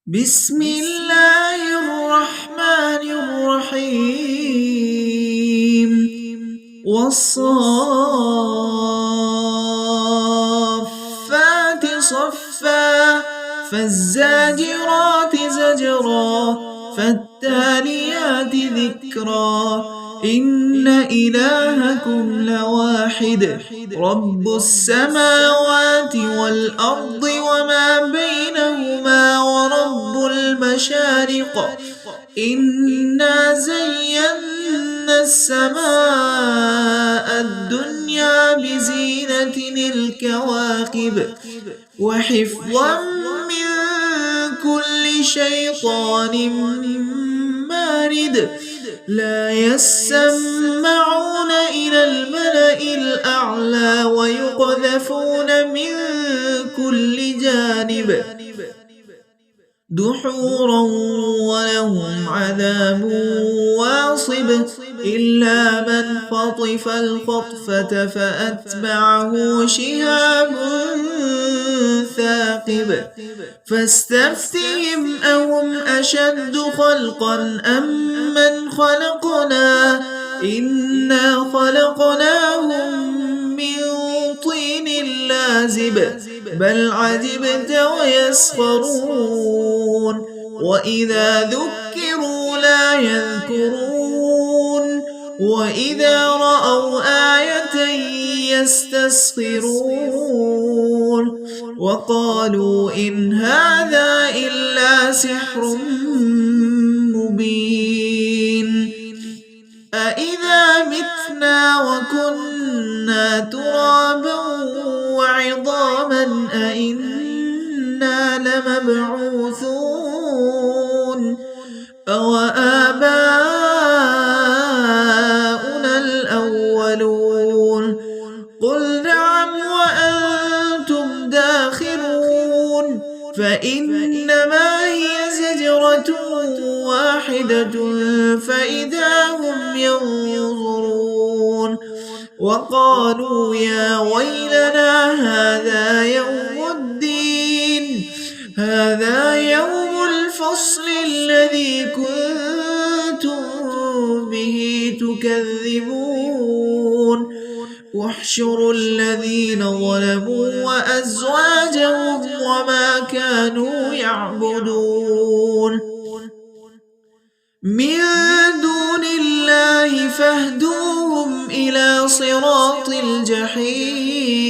بسم الله الرحمن الرحيم والصافات صفا فالزاجرات زجرا فالتاليات ذكرا إن إلهكم لواحد رب السماوات والأرض وما بينهما ورب المشارق إنا زينا السماء الدنيا بزينة الكواكب وحفظا من كل شيطان مارد لا يسمعون إلى الملأ الأعلى ويقذفون من كل جانب دحورا ولهم عذاب واصب إلا من خطف الخطفة فأتبعه شهاب ثاقب فاستفتهم أهم أشد خلقا أم من خلقنا إنا خلقناهم من طين لازب بل عجبت ويسخرون وإذا ذكروا لا يذكرون وإذا رأوا آية يستسخرون وقالوا إن هذا إلا سحر مبين أإذا متنا وكنا ترابا وعظاما أإنا لمبعوثون أوآباؤنا الأولون قل نعم وأنتم داخرون فإنما هي زجرة واحدة فإذا هم ينظرون وقالوا يا ويلنا هذا يوم الدين هذا يوم الفصل الذي كنتم به تكذبون واحشروا الذين ظلموا وأزواجهم وما كانوا يعبدون من دون الله فاهدوهم إلى صراط الجحيم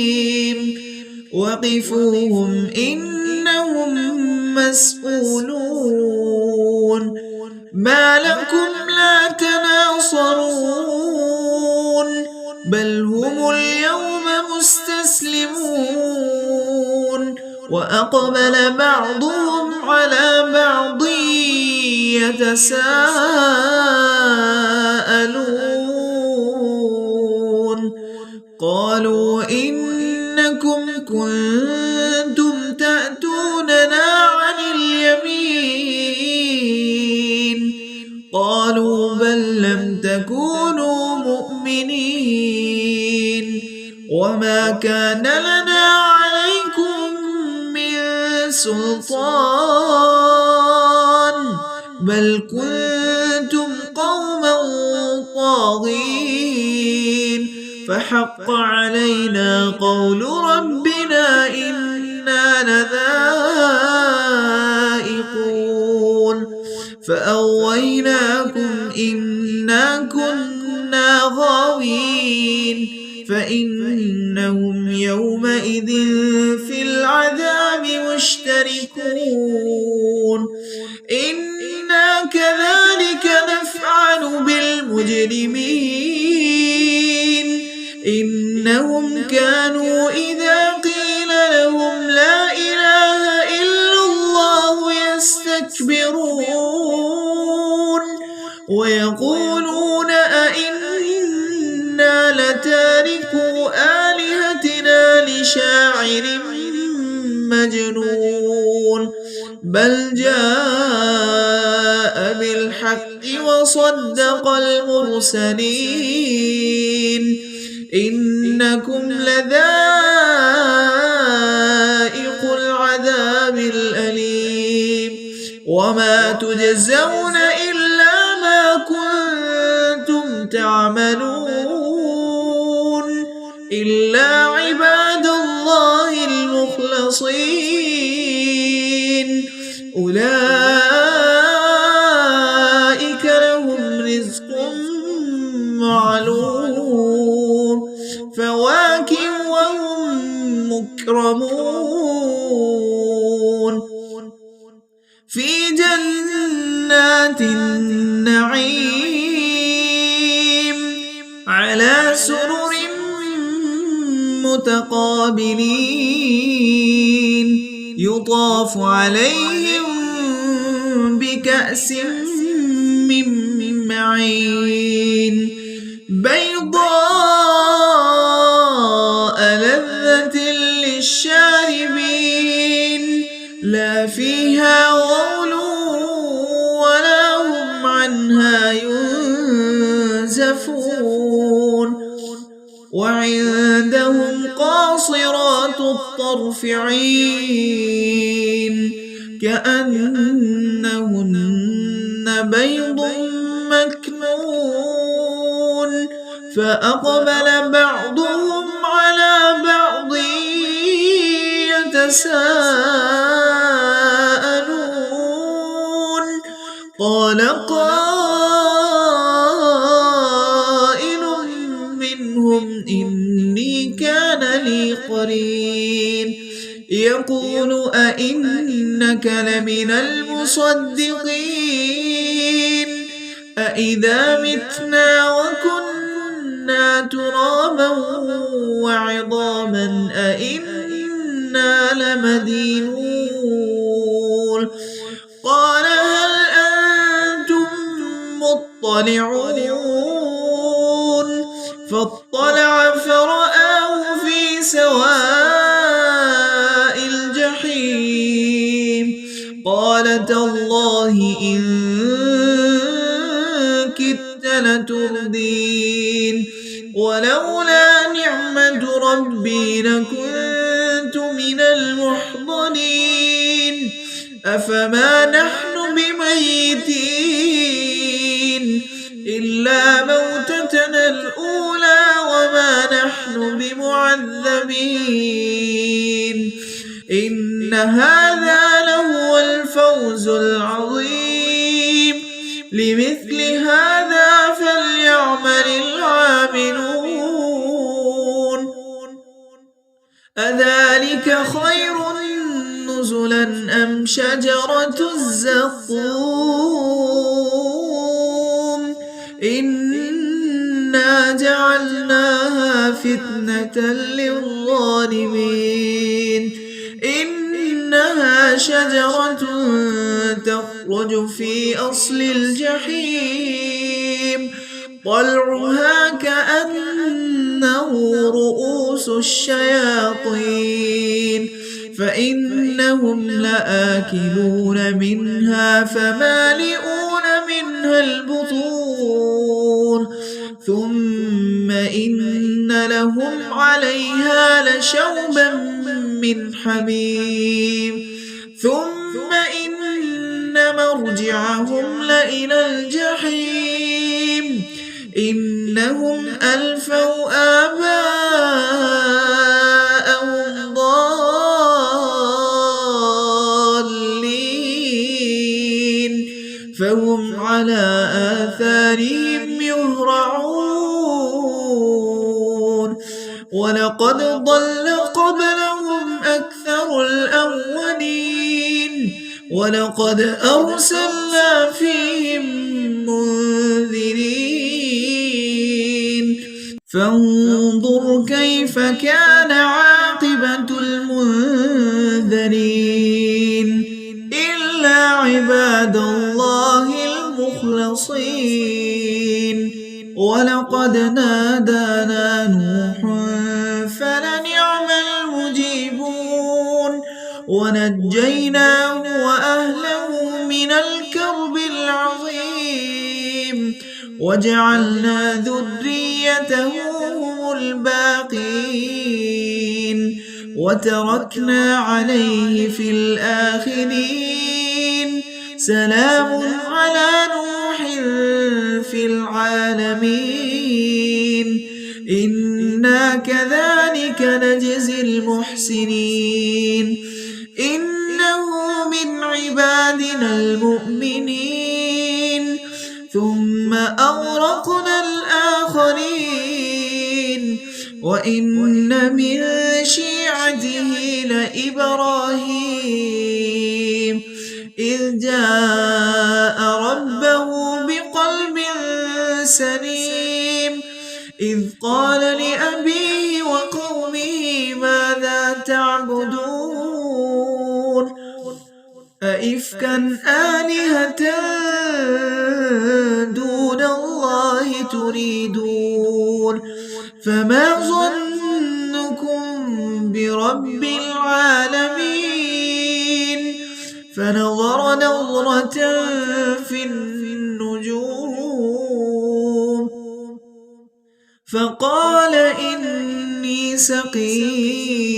وقفوهم إنهم مسؤولون ما لكم لا تناصرون بل هم اليوم مستسلمون وأقبل بعضهم على بعض يتساءلون قالوا إنكم كنتم تأتوننا عن اليمين قالوا بل لم تكونوا مؤمنين وما كان لنا عليكم من سلطان بل كنتم قوما طاغين فحق علينا قول ربنا إنا لذائقون فأغويناكم إنا كنا غاوين فإنهم يومئذ في العذاب مشتركون إنا كذلك نفعل بالمجرمين إنهم كانوا إذا قيل لهم لا إله إلا الله يستكبرون ويقولون أئنا لتاركو آلهتنا لشاعر مجنون بل جاء بالحق وصدق المرسلين إنكم لذائق العذاب الأليم وما تجزون إلا ما كنتم تعملون إلا عباد الله المخلصين أولئك لهم رزق معلوم فواكه وهم مكرمون في جنات النعيم على سرر متقابلين يطاف عليهم بكأس من معين بيضاء لذة للشاربين لا فيها غول ولا هم عنها ينزفون وعندهم قاصرات الطرف عين كأنهن بيض مكنون فأقبل بعضهم على بعض يتساءلون قال قائل منهم إني كان لي قرين يقول أئنك لمن المصدقين أئذا متنا وكنا ترابا وعظاما أئنا لمدينون قال هل أنتم مطلعون فاطلع فرآه في سواء الجحيم قال تالله إن كدت لتردين ولولا نعمة ربي لكنت من المحضرين أفما نحن بميتين إلا موتتنا الأولى وما نحن بمعذبين إن هذا لهو الفوز العظيم لمثل هذا فليعمل العاملون أذلك خير نزلا أم شجرة الزقوم إنا جعلناها فتنة للظالمين إنها شجرة تخرج في أصل الجحيم طلعها كأنه رؤوس الشياطين فإنهم لآكلون منها فمالئون منها البطون ثم إن لهم عليها لشوبا من حميم ثم إن مرجعهم لإلى الجحيم إنهم ألفوا آباءهم ضالين فهم على آثارهم يهرعون ولقد ضل قبلهم أكثر الأولين ولقد أرسلنا فيهم منذرين فانظر كيف كان عاقبة المنذرين إلا عباد الله المخلصين ولقد نادانا نوح فلنعم المجيبون ونجيناه وأهله من الكرب العظيم وجعلنا ذريته هم الباقين وتركنا عليه في الآخرين سلام على نوح في العالمين إنا كذلك نجزي المحسنين إنه من عبادنا المؤمنين ثم أغرقنا الآخرين وإن من شيعته لإبراهيم إذ جاء ربه بقلب سليم إذ قال لأبيه وقومه ماذا تعبدون أئفكا آلهة دون الله تريدون فما ظنكم برب العالمين فنظر نظرة في النجوم فقال إني سقيم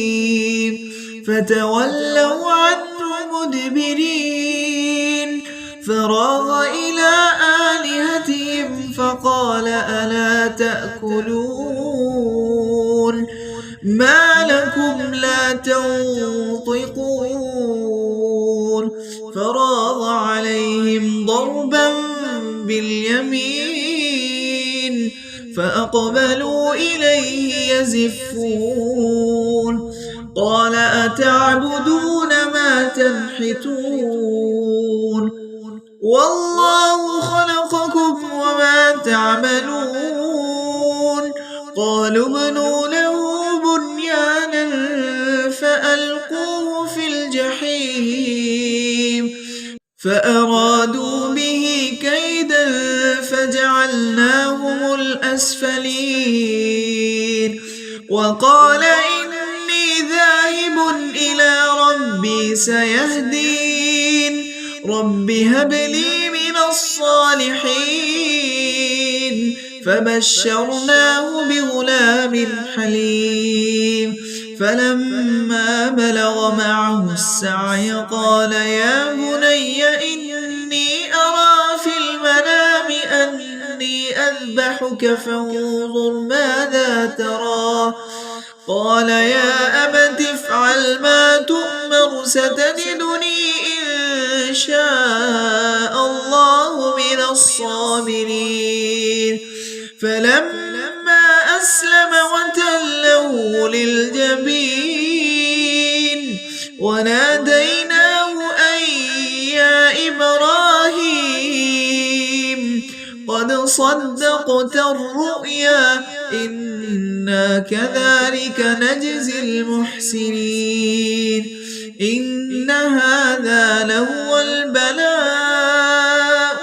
فتولوا عنه مدبرين فراغ إلى آلهتهم فقال ألا تأكلون ما لكم لا تنطقون فراغ عليهم ضربا باليمين فأقبلوا إليه يزفون قال أتعبدون ما تنحتون والله خلقكم وما تعملون قالوا ابنوا له بنيانا فألقوه في الجحيم فأرادوا به كيدا فجعلناهم الأسفلين وقال إني ذاهب إلى ربي سيهدين رب هب لي من الصالحين فبشرناه بغلام حليم فلما بلغ معه السعي قال يا بني إني أرى في المنام أني أذبحك فانظر ماذا ترى قال يا أبت افعل ما تؤمر ستجدني إن شاء الله من الصابرين فلما أسلم وتله للجبين وناديناه أن يا إبراهيم قد صدقت الرؤيا إنا كذلك نجزي المحسنين إن هذا لهو البلاء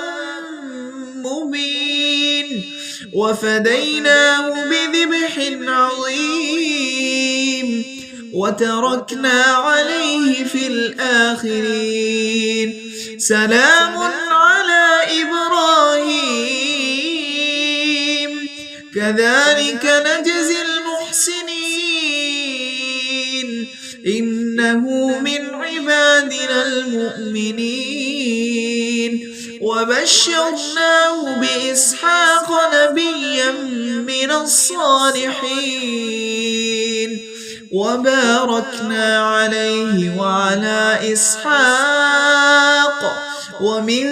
المبين وفديناه بذبح عظيم وتركنا عليه في الآخرين سلام على إبراهيم كذلك نجزي المحسنين إنه من عبادنا المؤمنين وبشرناه بإسحاق نبيا من الصالحين وباركنا عليه وعلى إسحاق ومن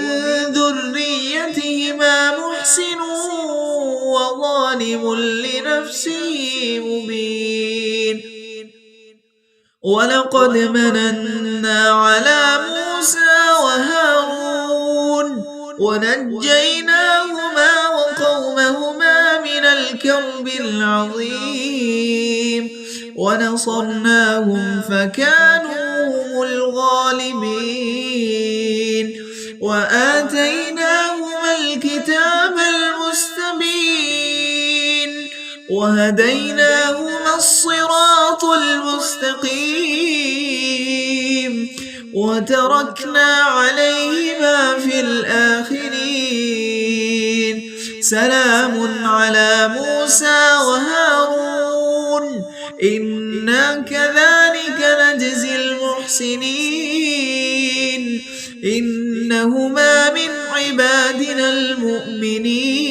ذريتهما محسن وظالم لنفسه مبين ولقد مننا على موسى وهارون ونجيناهما وقومهما من الكرب العظيم ونصرناهم فكانوا هم الغالبين وآتيناهما الكتاب المستبين وهديناهما الصراط المستقيم وتركنا عليهما في الآخرين سلام على موسى وهارون إنا كذلك نجزي المحسنين إنهما من عبادنا المؤمنين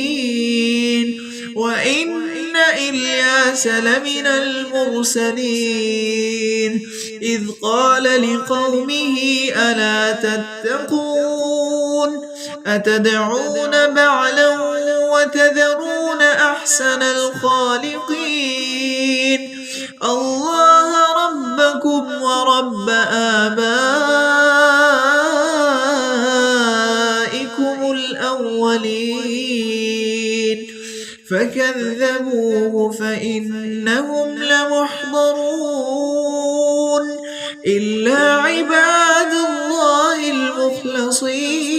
وإن إلياس لمن المرسلين إذ قال لقومه ألا تتقون أتدعون بعلا وتذرون أحسن الخالقين الله ربكم ورب آبائكم الأولين فكذبوه فإنهم لمحضرون إلا عباد الله المخلصين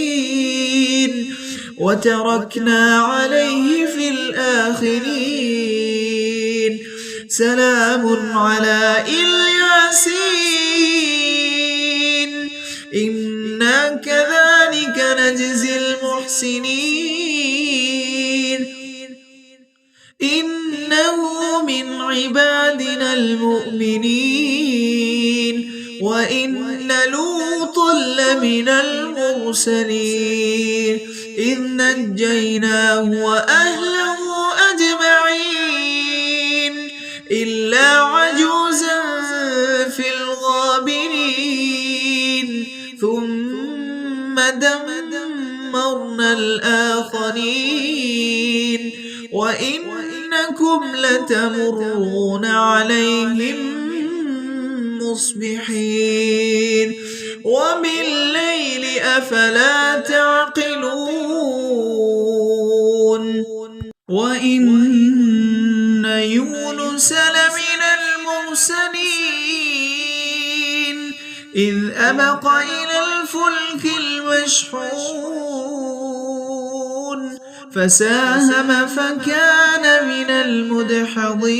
وتركنا عليه في الآخرين سلام على الياسين إنا كذلك نجزي المحسنين إنه من عبادنا المؤمنين وإن لوطا لمن المرسلين إذ نجيناه وأهله أجمعين إلا عجوزا في الغابرين ثم دمرنا الآخرين وإنكم لتمرون عليهم مصبحين وبالليل أفلا تعقلون وإن يونس لمن المرسلين إذ أبق إلى الفلك المشحون فساهم فكان من المدحضين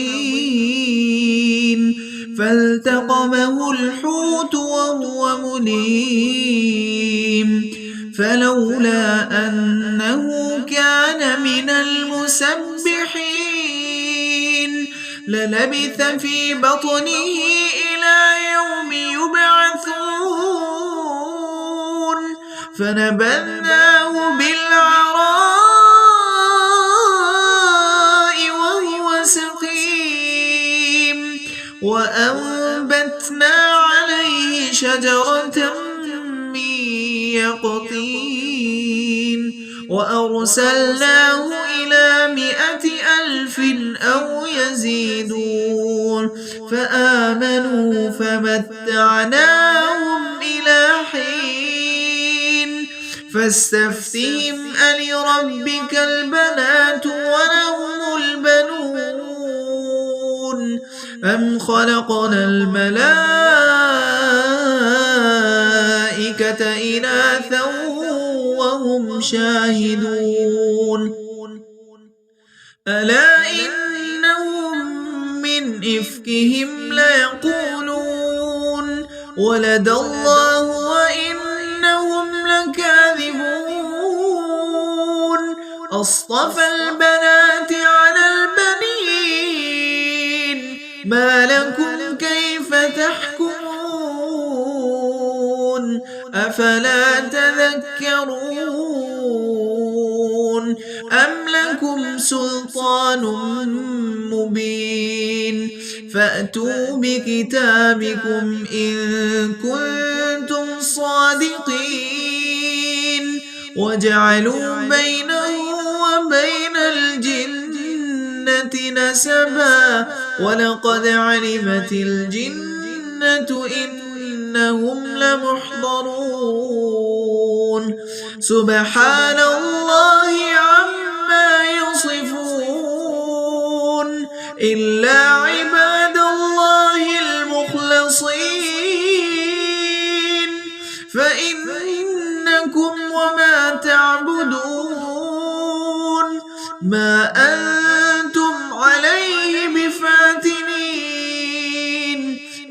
فالتقمه الحوت وهو مليم فلولا أنه كان من المسبحين للبث في بطنه إلى يوم يبعثون فنبذناه بالعراء وهو سقيم وأنبتنا عليه شجرة من يقطين وأرسلناه إلى 100,000 أو يزيدون فآمنوا فمتعناهم إلى حين فاستفتهم ألربك البنات ولهم البنون أم خلقنا الملائكة إناثا وهم شاهدون ألا إنهم من إفكهم ليقولون ولد الله وإنهم لكاذبون أصطفى البنات على البنين ما لكم كيف تحكمون أفلا تذكرون أم لكم سلطان مبين فأتوا بكتابكم إن كنتم صادقين وجعلوا بينه وبين الجنة نسبا ولقد علمت الجنة إنهم لمحضرون سبحان الله عما يصفون إلا عباد الله المخلصين فإنكم وما تعبدون ما أنتم عليه بفاتنين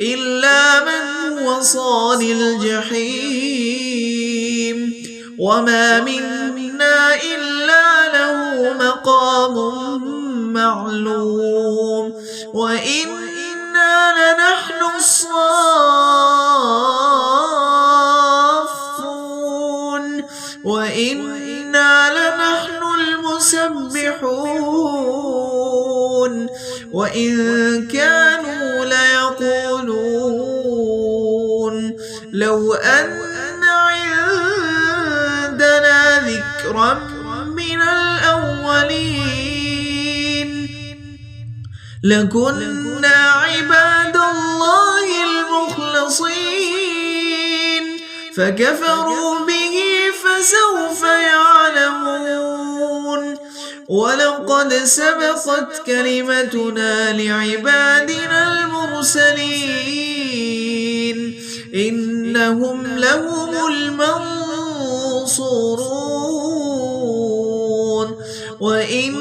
إلا من هو صال الجحيم وما منا إلا له مقام معلوم وإنا لنحن الصافون وإنا لنحن المسبحون وإن كانوا ليقولون لو أن عندنا ذكرا من الأولين لكنا عباد الله المخلصين فكفروا به فسوف يعلمون ولقد سبقت كلمتنا لعبادنا المرسلين إنهم لهم المنصورون وإن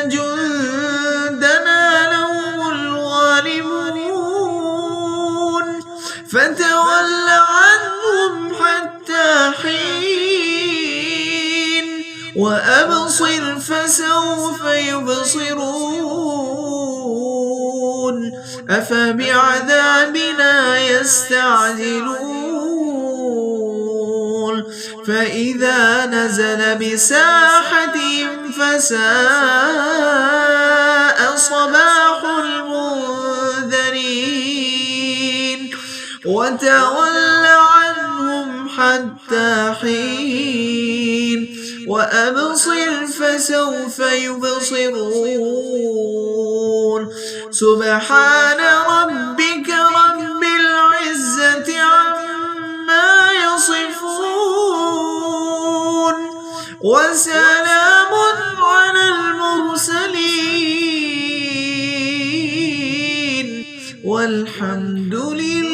جندنا لهم الغالبون فتول عنهم حتى حين وأبصر فسوف يبصرون أفبعذابنا يستعجلون فإذا نزل بساحتهم فساء صباح المنذرين وتول عنهم حتى حين وأبصر فسوف يبصرون سبحان ربك رب العزة عما يصفون وسلام على المرسلين والحمد لله